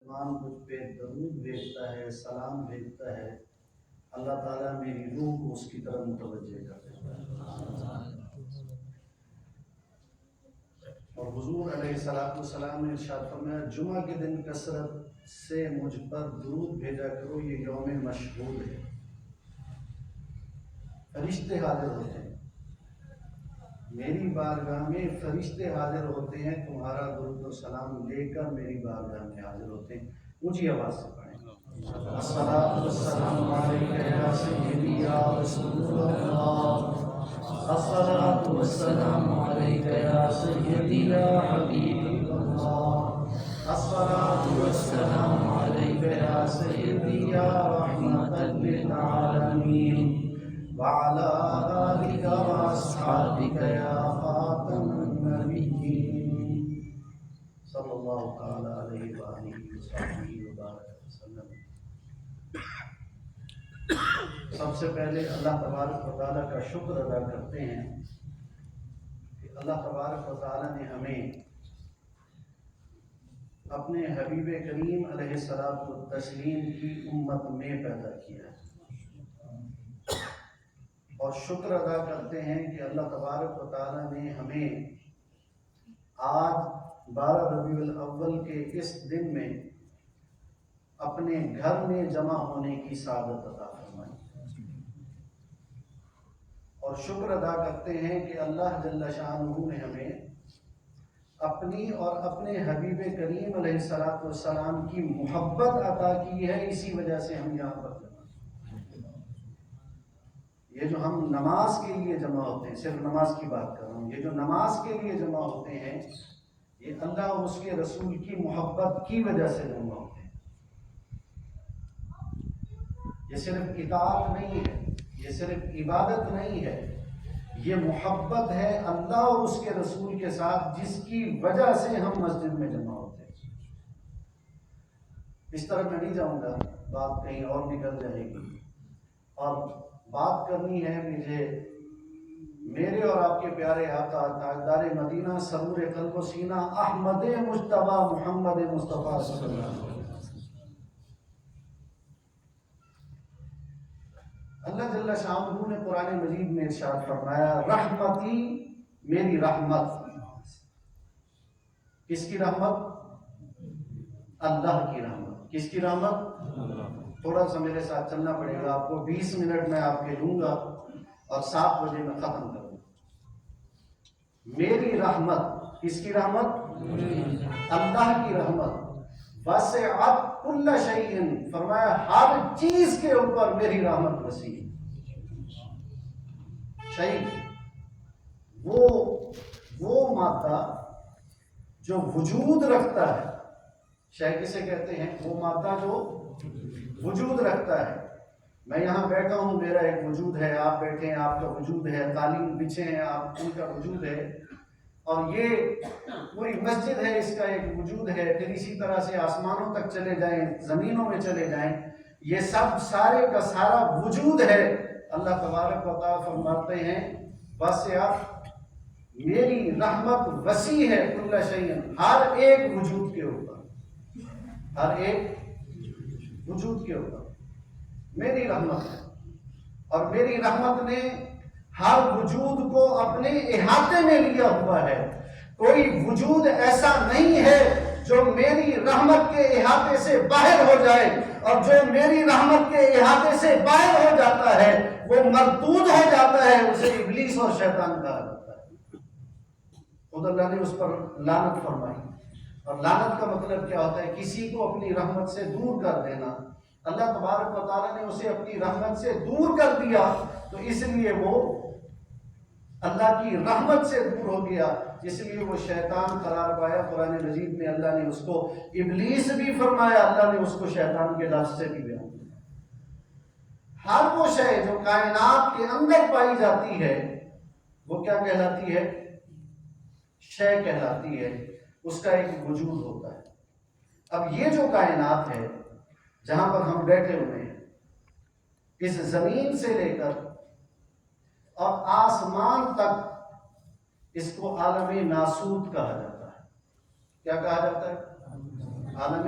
رحمان مجھ پہ درود بھیجتا ہے، سلام بھیجتا ہے، اللہ تعالیٰ میری روح کو اس کی طرف متوجہ کرتا ہے۔ اور حضور علیہ السلام نے ارشاد فرمایا جمعہ کے دن کثرت سے مجھ پر درود بھیجا کرو، یہ یوم مشہود ہے۔ فرشتے حاضر ہوتے ہیں میری بارگاہ میں، فرشتے حاضر ہوتے ہیں تمہارا درود و سلام لے کر میری بارگاہ میں حاضر ہوتے ہیں۔ اونچی آواز سے پڑھیں الصلاۃ والسلام علیک یا سیدی یا رسول اللہ، الصلاۃ والسلام علیک یا سیدی یا حبیب اللہ، الصلاۃ والسلام علیک یا سیدی یا رحمۃ للعالمین وعلى آلك وأصحابك يا خاتم النبيين صلی اللہ تعالی علیہ وآلہ وصحبہ وبارک وسلم۔ سب سے پہلے اللہ تبارک و تعالیٰ کا شکر ادا کرتے ہیں کہ اللہ تبارک و تعالیٰ نے ہمیں اپنے حبیب کریم علیہ الصلوۃ والتسلیم کی امت میں پیدا کیا ہے، اور شکر ادا کرتے ہیں کہ اللہ تبارک و تعالیٰ نے ہمیں آج 12 ربیع الاول کے اس دن میں اپنے گھر میں جمع ہونے کی سعادت عطا فرمائی، اور شکر ادا کرتے ہیں کہ اللہ جل شانہ نے ہمیں اپنی اور اپنے حبیب کریم علیہ الصلوۃ والسلام کی محبت عطا کی ہے، اسی وجہ سے ہم یہاں پر یہ جو ہم نماز کے لیے جمع ہوتے ہیں، صرف نماز کی بات کر رہا ہوں، یہ جو نماز کے لیے جمع ہوتے ہیں یہ اللہ اور اس کے رسول کی محبت کی وجہ سے جمع ہوتے ہیں۔ یہ صرف اطاعت نہیں ہے، یہ صرف عبادت نہیں ہے، یہ محبت ہے اللہ اور اس کے رسول کے ساتھ، جس کی وجہ سے ہم مسجد میں جمع ہوتے ہیں۔ اس طرح میں نہیں جاؤں گا، بات کہیں اور نکل جائے گی، اور بات کرنی ہے مجھے میرے اور آپ کے پیارے آقا تاجدار مدینہ سرور قلب و سینہ احمد مجتبی محمد مصطفیٰ صلی اللہ علیہ وسلم۔ اللہ جل شانہ نے قرآن مجید میں ارشاد فرمایا رحمتی، میری رحمت۔ کس کی رحمت؟ اللہ کی رحمت۔ کس کی رحمت؟ تھوڑا سا میرے ساتھ چلنا پڑے گا آپ کو، 20 منٹ میں آپ کے لوں گا اور 7 بجے میں ختم کروں گا۔ میری رحمت، کس کی رحمت؟ اللہ کی رحمت۔ وسعت کل شیء، فرمایا ہر چیز کے اوپر میری رحمت وسیع۔ شیء وہ مادہ جو وجود رکھتا ہے، شے کسے کہتے ہیں؟ وہ مادہ جو وجود رکھتا ہے۔ میں یہاں بیٹھا ہوں، میرا ایک وجود ہے، آپ بیٹھے ہیں، آپ کا وجود ہے، قالین بچھے ہیں، آپ ان کا وجود ہے، اور یہ پوری مسجد ہے، اس کا ایک وجود ہے۔ پھر اسی طرح سے آسمانوں تک چلے جائیں، زمینوں میں چلے جائیں، یہ سب سارے کا سارا وجود ہے۔ اللہ تبارک و تعالیٰ فرماتے ہیں وسعت، میری رحمت وسیع ہے کل شیء، ہر ایک وجود کے اوپر، ہر ایک وجود کے اوپر میری رحمت ہے، اور میری رحمت نے ہر وجود کو اپنے احاطے میں لیا ہوا ہے۔ کوئی وجود ایسا نہیں ہے جو میری رحمت کے احاطے سے باہر ہو جائے، اور جو میری رحمت کے احاطے سے باہر ہو جاتا ہے وہ مردود ہو جاتا ہے، اسے ابلیس اور شیطان کہا جاتا ہے۔ خود اللہ نے اس پر لعنت فرمائی، اور لعنت کا مطلب کیا ہوتا ہے؟ کسی کو اپنی رحمت سے دور کر دینا۔ اللہ تبارک و تعالیٰ نے اسے اپنی رحمت سے دور کر دیا، تو اس لیے وہ اللہ کی رحمت سے دور ہو گیا، اس لیے وہ شیطان قرار پایا۔ قرآن مجید میں اللہ نے اس کو ابلیس بھی فرمایا، اللہ نے اس کو شیطان کے لفظ سے بھی بیان کیا۔ ہر وہ شے جو کائنات کے اندر پائی جاتی ہے وہ کیا کہلاتی ہے؟ شے کہلاتی ہے، اس کا ایک وجود ہوتا ہے۔ اب یہ جو کائنات ہے جہاں پر ہم بیٹھے ہوئے ہیں، اس زمین سے لے کر اور آسمان تک، اس کو عالم ناسوت کہا جاتا ہے۔ کیا کہا جاتا ہے؟ عالم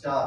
4।